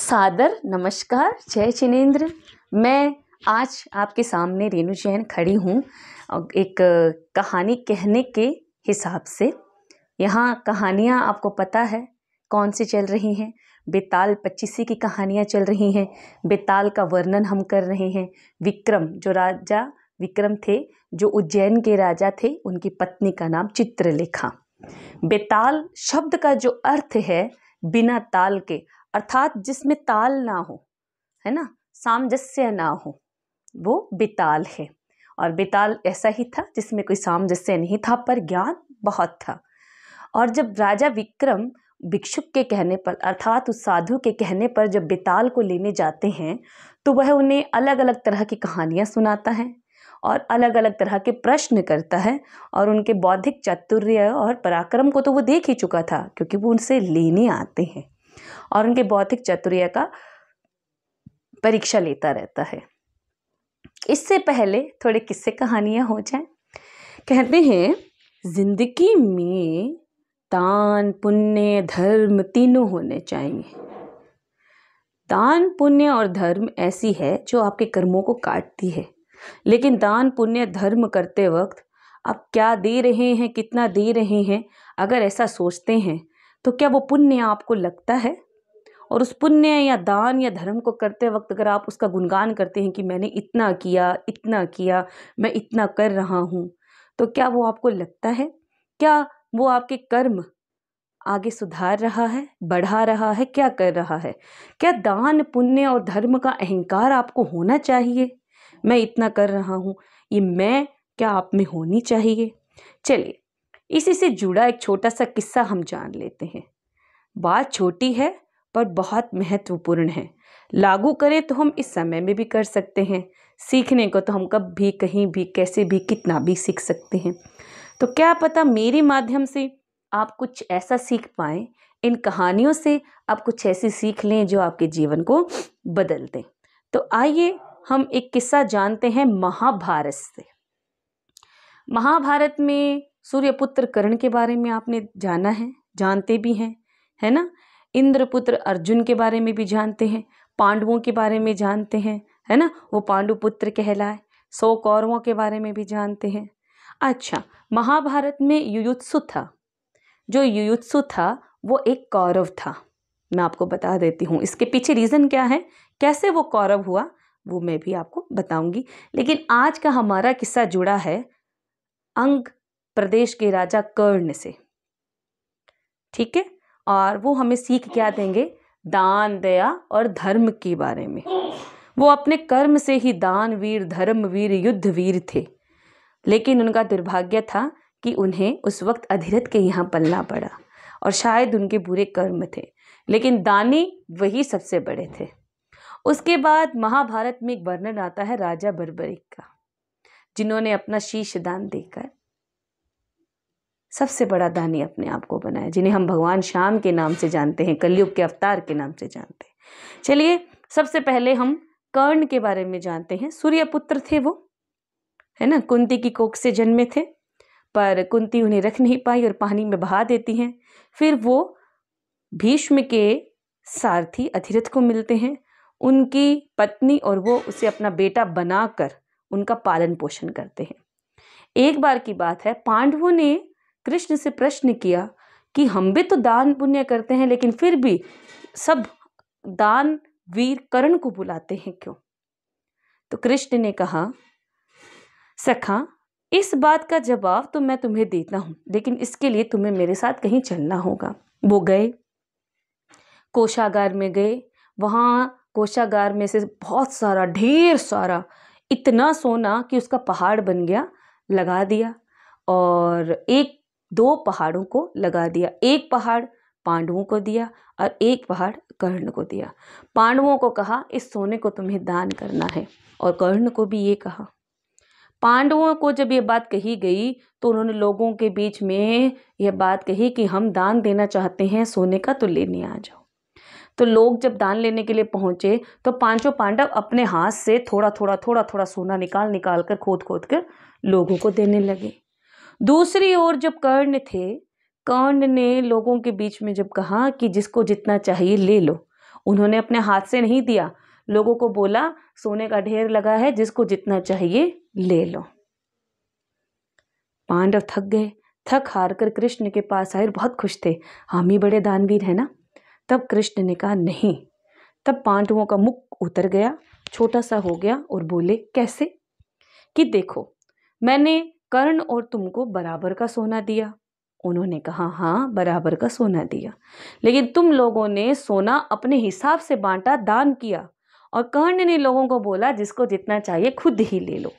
सादर नमस्कार, जय जिनेंद्र। मैं आज आपके सामने रेणु जैन खड़ी हूँ एक कहानी कहने के हिसाब से। यहाँ कहानियाँ आपको पता है कौन सी चल रही हैं। बेताल पच्चीसी की कहानियाँ चल रही हैं। बेताल का वर्णन हम कर रहे हैं। विक्रम, जो राजा विक्रम थे, जो उज्जैन के राजा थे, उनकी पत्नी का नाम चित्रलेखा। बेताल शब्द का जो अर्थ है बिना ताल के, अर्थात जिसमें ताल ना हो, है ना, सामंजस्य ना हो, वो बेताल है। और बेताल ऐसा ही था जिसमें कोई सामंजस्य नहीं था पर ज्ञान बहुत था। और जब राजा विक्रम भिक्षुक के कहने पर, अर्थात उस साधु के कहने पर जब बेताल को लेने जाते हैं तो वह उन्हें अलग अलग तरह की कहानियाँ सुनाता है और अलग अलग तरह के प्रश्न करता है। और उनके बौद्धिक चातुर्य और पराक्रम को तो वो देख ही चुका था, क्योंकि वो उनसे लेने आते हैं और उनके बौद्धिक चातुर्य का परीक्षा लेता रहता है। इससे पहले थोड़े किस्से कहानियाँ हो जाएं। कहते हैं जिंदगी में दान, पुण्य, धर्म तीनों होने चाहिए। दान, पुण्य और धर्म ऐसी है जो आपके कर्मों को काटती है। लेकिन दान, पुण्य, धर्म करते वक्त आप क्या दे रहे हैं, कितना दे रहे हैं, अगर ऐसा सोचते हैं तो क्या वो पुण्य आपको लगता है? और उस पुण्य या दान या धर्म को करते वक्त अगर आप उसका गुणगान करते हैं कि मैंने इतना किया, मैं इतना कर रहा हूँ, तो क्या वो आपको लगता है? क्या वो आपके कर्म आगे सुधार रहा है, बढ़ा रहा है, क्या कर रहा है? क्या दान, पुण्य और धर्म का अहंकार आपको होना चाहिए? मैं इतना कर रहा हूँ, ये मैं क्या आप में होनी चाहिए? चलिए, इसी से जुड़ा एक छोटा सा किस्सा हम जान लेते हैं। बात छोटी है पर बहुत महत्वपूर्ण है। लागू करें तो हम इस समय में भी कर सकते हैं। सीखने को तो हम कब भी, कहीं भी, कैसे भी, कितना भी सीख सकते हैं। तो क्या पता मेरे माध्यम से आप कुछ ऐसा सीख पाएं, इन कहानियों से आप कुछ ऐसी सीख लें जो आपके जीवन को बदल दें। तो आइए हम एक किस्सा जानते हैं महाभारत से। महाभारत में सूर्यपुत्र कर्ण के बारे में आपने जाना है, जानते भी हैं, है ना। इंद्रपुत्र अर्जुन के बारे में भी जानते हैं, पांडवों के बारे में जानते हैं, है ना, वो पांडु पुत्र कहलाए। 100 कौरवों के बारे में भी जानते हैं। अच्छा, महाभारत में युयुत्सु था। जो युयुत्सु था वो एक कौरव था। मैं आपको बता देती हूँ इसके पीछे रीज़न क्या है, कैसे वो कौरव हुआ, वो मैं भी आपको बताऊंगी। लेकिन आज का हमारा किस्सा जुड़ा है अंग प्रदेश के राजा कर्ण से, ठीक है। और वो हमें सीख क्या देंगे? दान, दया और धर्म के बारे में। वो अपने कर्म से ही दानवीर, धर्मवीर, युद्धवीर थे। लेकिन उनका दुर्भाग्य था कि उन्हें उस वक्त अधिरथ के यहाँ पलना पड़ा और शायद उनके बुरे कर्म थे, लेकिन दानी वही सबसे बड़े थे। उसके बाद महाभारत में एक वर्णन आता है राजा बर्बरिक का, जिन्होंने अपना शीश दान देकर सबसे बड़ा दानी अपने आप को बनाया, जिन्हें हम भगवान श्याम के नाम से जानते हैं, कलयुग के अवतार के नाम से जानते हैं। चलिए, सबसे पहले हम कर्ण के बारे में जानते हैं। सूर्यपुत्र थे वो, है ना, कुंती की कोख से जन्मे थे, पर कुंती उन्हें रख नहीं पाई और पानी में बहा देती हैं। फिर वो भीष्म के सारथी अधिरथ को मिलते हैं, उनकी पत्नी, और वो उसे अपना बेटा बनाकर उनका पालन पोषण करते हैं। एक बार की बात है, पांडवों ने कृष्ण से प्रश्न किया कि हम भी तो दान पुण्य करते हैं, लेकिन फिर भी सब दान वीर कर्ण को बुलाते हैं क्यों? तो कृष्ण ने कहा, सखा, इस बात का जवाब तो मैं तुम्हें देता हूं, लेकिन इसके लिए तुम्हें मेरे साथ कहीं चलना होगा। वो गए, कोषागार में गए। वहां कोषागार में से बहुत सारा, ढेर सारा, इतना सोना कि उसका पहाड़ बन गया, लगा दिया। और 1-2 पहाड़ों को लगा दिया। एक पहाड़ पांडवों को दिया और एक पहाड़ कर्ण को दिया। पांडवों को कहा इस सोने को तुम्हें दान करना है, और कर्ण को भी ये कहा। पांडवों को जब ये बात कही गई तो उन्होंने लोगों के बीच में यह बात कही कि हम दान देना चाहते हैं सोने का, तो लेने आ जाओ। तो लोग जब दान लेने के लिए पहुंचे तो पांचों पांडव अपने हाथ से थोड़ा थोड़ा सोना निकाल कर, खोद कर लोगों को देने लगे। दूसरी ओर जब कर्ण थे, कर्ण ने लोगों के बीच में जब कहा कि जिसको जितना चाहिए ले लो, उन्होंने अपने हाथ से नहीं दिया, लोगों को बोला सोने का ढेर लगा है, जिसको जितना चाहिए ले लो। पांडव थक गए, थक हार कर कृष्ण के पास आए, बहुत खुश थे, हम ही बड़े दानवीर है ना। तब कृष्ण ने कहा नहीं। तब पांडवों का मुख उतर गया, छोटा सा हो गया और बोले कैसे? कि देखो मैंने कर्ण और तुमको बराबर का सोना दिया। उन्होंने कहा हाँ बराबर का सोना दिया, लेकिन तुम लोगों ने सोना अपने हिसाब से बांटा, दान किया, और कर्ण ने लोगों को बोला जिसको जितना चाहिए खुद ही ले लो।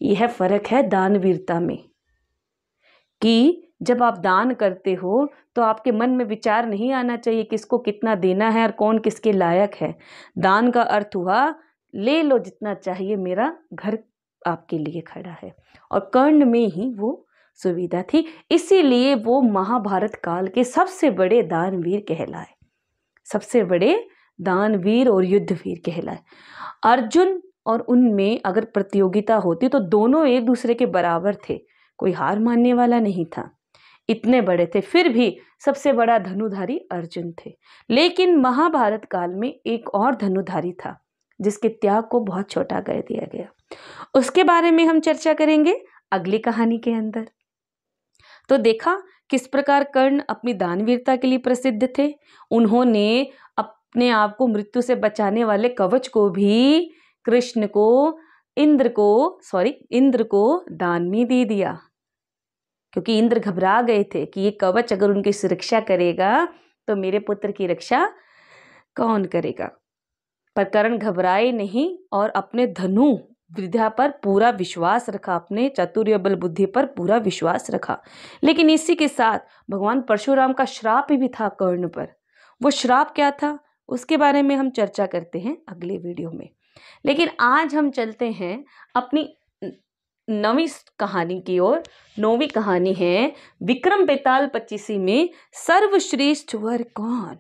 यह फर्क है दानवीरता में, कि जब आप दान करते हो तो आपके मन में विचार नहीं आना चाहिए किसको कितना देना है और कौन किसके लायक है। दान का अर्थ हुआ ले लो जितना चाहिए, मेरा घर आपके लिए खड़ा है। और कर्ण में ही वो सुविधा थी, इसीलिए वो महाभारत काल के सबसे बड़े दानवीर कहलाए, सबसे बड़े दानवीर और युद्धवीर कहलाए। अर्जुन और उनमें अगर प्रतियोगिता होती तो दोनों एक दूसरे के बराबर थे, कोई हार मानने वाला नहीं था, इतने बड़े थे। फिर भी सबसे बड़ा धनुधारी अर्जुन थे। लेकिन महाभारत काल में एक और धनुधारी था जिसके त्याग को बहुत छोटा कर दिया गया, उसके बारे में हम चर्चा करेंगे अगली कहानी के अंदर। तो देखा किस प्रकार कर्ण अपनी दानवीरता के लिए प्रसिद्ध थे। उन्होंने अपने आप को मृत्यु से बचाने वाले कवच को भी कृष्ण को इंद्र को दान में दे दिया, क्योंकि इंद्र घबरा गए थे कि ये कवच अगर उनकी सुरक्षा करेगा तो मेरे पुत्र की रक्षा कौन करेगा। पर कर्ण घबराए नहीं और अपने धनु विद्या पर पूरा विश्वास रखा, अपने चातुर्य बल बुद्धि पर पूरा विश्वास रखा। लेकिन इसी के साथ भगवान परशुराम का श्राप भी था कर्ण पर। वो श्राप क्या था उसके बारे में हम चर्चा करते हैं अगले वीडियो में। लेकिन आज हम चलते हैं अपनी नवीं कहानी की ओर। नौवीं कहानी है विक्रम बेताल 25 में सर्वश्रेष्ठ वर कौन।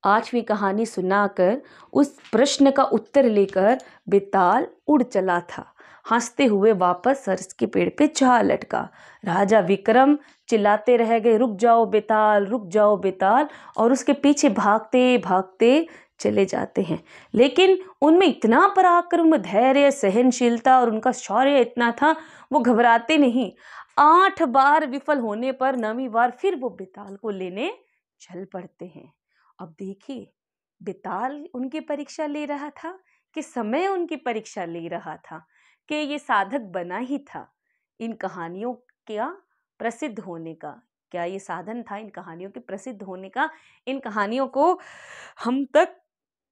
8वीं कहानी सुनाकर उस प्रश्न का उत्तर लेकर बेताल उड़ चला था, हंसते हुए वापस सरस के पेड़ पे जा लटका। राजा विक्रम चिल्लाते रह गए रुक जाओ बेताल, रुक जाओ बेताल, और उसके पीछे भागते भागते चले जाते हैं। लेकिन उनमें इतना पराक्रम, धैर्य, सहनशीलता और उनका शौर्य इतना था, वो घबराते नहीं। 8 बार विफल होने पर 9वीं बार फिर वो बेताल को लेने चल पड़ते हैं। अब देखिए बेताल उनकी परीक्षा ले रहा था कि समय उनकी परीक्षा ले रहा था, कि ये साधक बना ही था इन कहानियों का प्रसिद्ध होने का। क्या ये साधन था इन कहानियों के प्रसिद्ध होने का, इन कहानियों को हम तक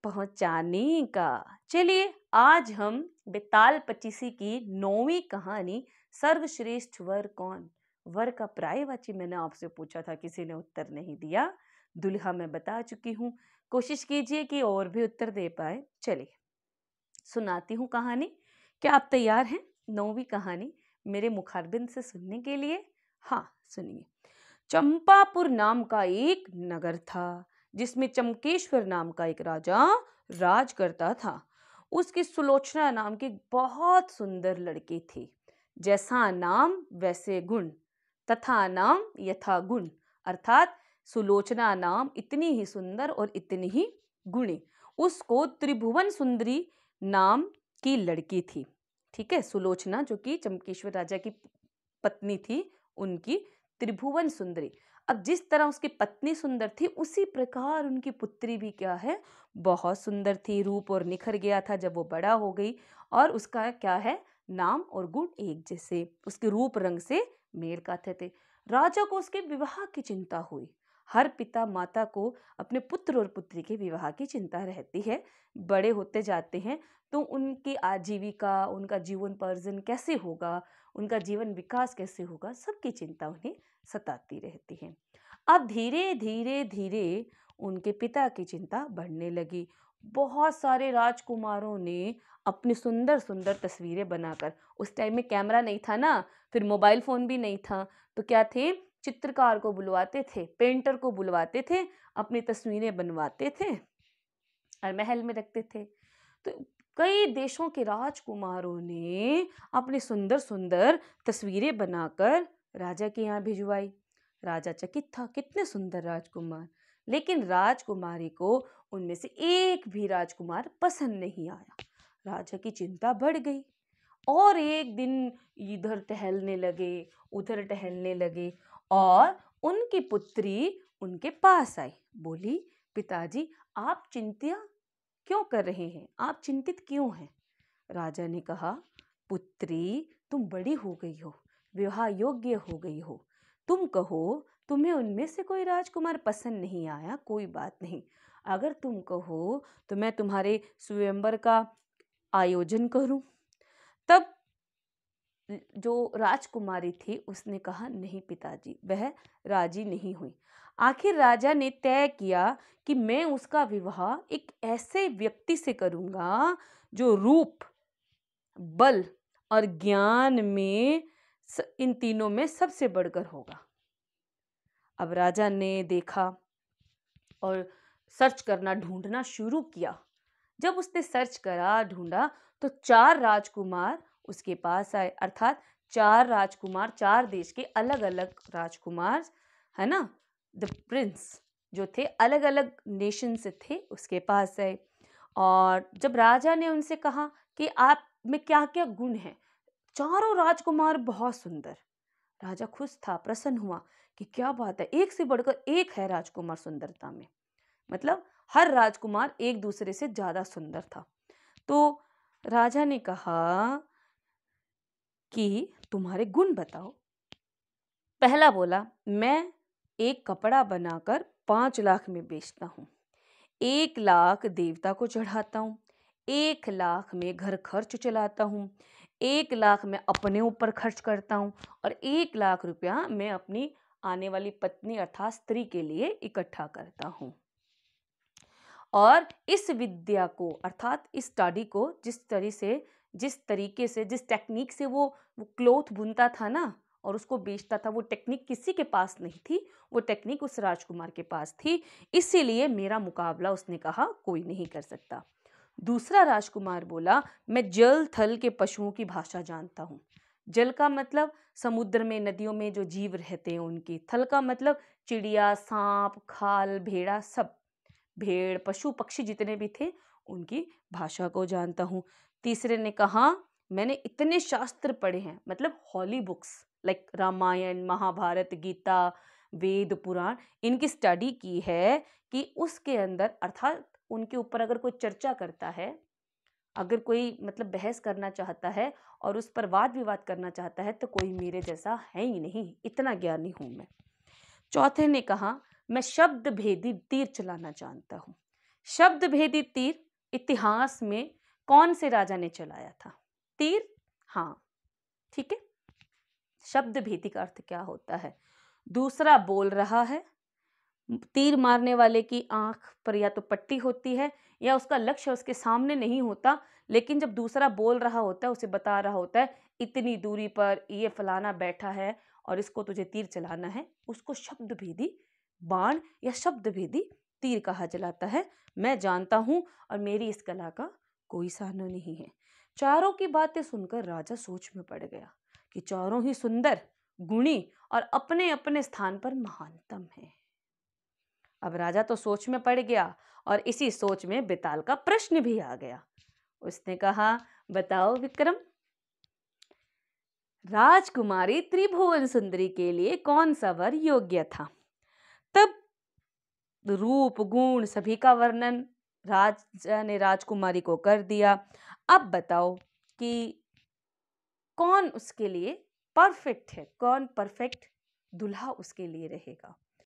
पहुंचाने का। चलिए आज हम बेताल 25 की 9वीं कहानी सर्वश्रेष्ठ वर कौन। वर का पर्यायवाची मैंने आपसे पूछा था, किसी ने उत्तर नहीं दिया। दुल्हा मैं बता चुकी हूँ, कोशिश कीजिए कि और भी उत्तर दे पाए। चलिए सुनाती हूँ कहानी। क्या आप तैयार हैं 9वीं कहानी मेरे मुखारबिंद से सुनने के लिए? हाँ सुनिए। चंपापुर नाम का एक नगर था जिसमें चमकेश्वर नाम का एक राजा राज करता था। उसकी सुलोचना नाम की बहुत सुंदर लड़की थी। जैसा नाम वैसे गुण, तथा नाम यथा गुण, अर्थात सुलोचना नाम इतनी ही सुंदर और इतनी ही गुणी। उसको त्रिभुवन सुंदरी नाम की लड़की थी। ठीक है, सुलोचना जो कि चमकेश्वर राजा की पत्नी थी, उनकी त्रिभुवन सुंदरी। अब जिस तरह उसकी पत्नी सुंदर थी उसी प्रकार उनकी पुत्री भी क्या है, बहुत सुंदर थी। रूप और निखर गया था जब वो बड़ा हो गई, और उसका क्या है, नाम और गुण एक जैसे, उसके रूप रंग से मेल खाते थे। राजा को उसके विवाह की चिंता हुई। हर पिता माता को अपने पुत्र और पुत्री के विवाह की चिंता रहती है। बड़े होते जाते हैं तो उनकी आजीविका, उनका जीवन पार्जन कैसे होगा, उनका जीवन विकास कैसे होगा, सबकी चिंता उन्हें सताती रहती है। अब धीरे धीरे धीरे उनके पिता की चिंता बढ़ने लगी। बहुत सारे राजकुमारों ने अपनी सुंदर सुंदर तस्वीरें बनाकर, उस टाइम में कैमरा नहीं था ना, फिर मोबाइल फोन भी नहीं था, तो क्या थे, चित्रकार को बुलवाते थे, पेंटर को बुलवाते थे, अपनी तस्वीरें बनवाते थे और महल में रखते थे। तो कई देशों के राजकुमारों ने अपनी सुंदर सुंदर तस्वीरें बनाकर राजा के यहाँ भिजवाई। राजा चकित था, कितने सुंदर राजकुमार। लेकिन राजकुमारी को उनमें से एक भी राजकुमार पसंद नहीं आया। राजा की चिंता बढ़ गई और एक दिन इधर टहलने लगे, उधर टहलने लगे और उनकी पुत्री उनके पास आई। बोली, पिताजी आप चिंता क्यों कर रहे हैं? आप चिंतित क्यों हैं? राजा ने कहा, पुत्री तुम बड़ी हो गई हो, विवाह योग्य हो गई हो। तुम कहो तुम्हें उनमें से कोई राजकुमार पसंद नहीं आया, कोई बात नहीं। अगर तुम कहो तो मैं तुम्हारे स्वयंवर का आयोजन करूं। तब जो राजकुमारी थी उसने कहा, नहीं पिताजी, वह राजी नहीं हुई। आखिर राजा ने तय किया कि मैं उसका विवाह एक ऐसे व्यक्ति से करूंगा जो रूप, बल और ज्ञान में इन तीनों में सबसे बढ़कर होगा। अब राजा ने देखा और सर्च करना, ढूंढना शुरू किया। जब उसने सर्च करा, ढूंढा, तो 4 राजकुमार उसके पास आए। अर्थात 4 राजकुमार, 4 देश के अलग अलग राजकुमार, है ना, द प्रिंस जो थे अलग अलग नेशन से थे, उसके पास आए। और जब राजा ने उनसे कहा कि आप में क्या क्या गुण हैं, चारों राजकुमार बहुत सुंदर। राजा खुश था, प्रसन्न हुआ कि क्या बात है, एक से बढ़कर एक है राजकुमार सुंदरता में। मतलब हर राजकुमार एक दूसरे से ज्यादा सुंदर था। तो राजा ने कहा कि तुम्हारे गुण बताओ। पहला बोला, मैं एक कपड़ा बनाकर 5 लाख में बेचता हूँ, 1 लाख देवता को चढ़ाता हूँ, 1 लाख में घर खर्च चलाता हूँ, 1 लाख में अपने ऊपर खर्च करता हूँ और 1 लाख रुपया मैं अपनी आने वाली पत्नी अर्थात स्त्री के लिए इकट्ठा करता हूँ। और इस विद्या को अर्थात इस स्टडी को जिस तरीके से जिस टेक्निक से वो क्लॉथ बुनता था ना और उसको बेचता था, वो टेक्निक किसी के पास नहीं थी, वो टेक्निक उस राजकुमार के पास थी। इसीलिए मेरा मुकाबला, उसने कहा, कोई नहीं कर सकता। दूसरा राजकुमार बोला, मैं जल थल के पशुओं की भाषा जानता हूँ। जल का मतलब समुद्र में, नदियों में जो जीव रहते हैं उनकी। थल का मतलब चिड़िया, सांप, खाल, भेड़ा, सब भेड़, पशु पक्षी जितने भी थे उनकी भाषा को जानता हूँ। तीसरे ने कहा, मैंने इतने शास्त्र पढ़े हैं, मतलब हॉली बुक्स लाइक रामायण, महाभारत, गीता, वेद, पुराण, इनकी स्टडी की है कि उसके अंदर अर्थात उनके ऊपर अगर कोई चर्चा करता है, अगर कोई मतलब बहस करना चाहता है और उस पर वाद विवाद करना चाहता है, तो कोई मेरे जैसा है ही नहीं, इतना ज्ञानी हूं मैं। चौथे ने कहा, मैं शब्द भेदी तीर चलाना जानता हूं। शब्द भेदी तीर इतिहास में कौन से राजा ने चलाया था? तीर, हाँ ठीक है। शब्द भेदी का अर्थ क्या होता है? दूसरा बोल रहा है, तीर मारने वाले की आंख पर या तो पट्टी होती है या उसका लक्ष्य उसके सामने नहीं होता, लेकिन जब दूसरा बोल रहा होता है, उसे बता रहा होता है इतनी दूरी पर ये फलाना बैठा है और इसको तुझे तीर चलाना है, उसको शब्द भेदी बाण या शब्द भेदी तीर कहा जाता है। मैं जानता हूं और मेरी इस कला का कोई सामना नहीं है। चारों की बातें सुनकर राजा सोच में पड़ गया कि चारों ही सुंदर, गुणी और अपने अपने स्थान पर महानतम है। अब राजा तो सोच में पड़ गया और इसी सोच में बेताल का प्रश्न भी आ गया। उसने कहा, बताओ विक्रम, राजकुमारी त्रिभुवन सुंदरी के लिए कौन सा वर योग्य था? तब रूप, गुण सभी का वर्णन राजा ने राजकुमारी को कर दिया। अब बताओ कि कौन उसके लिए परफेक्ट है, कौन परफेक्ट दूल्हा उसके लिए रहेगा।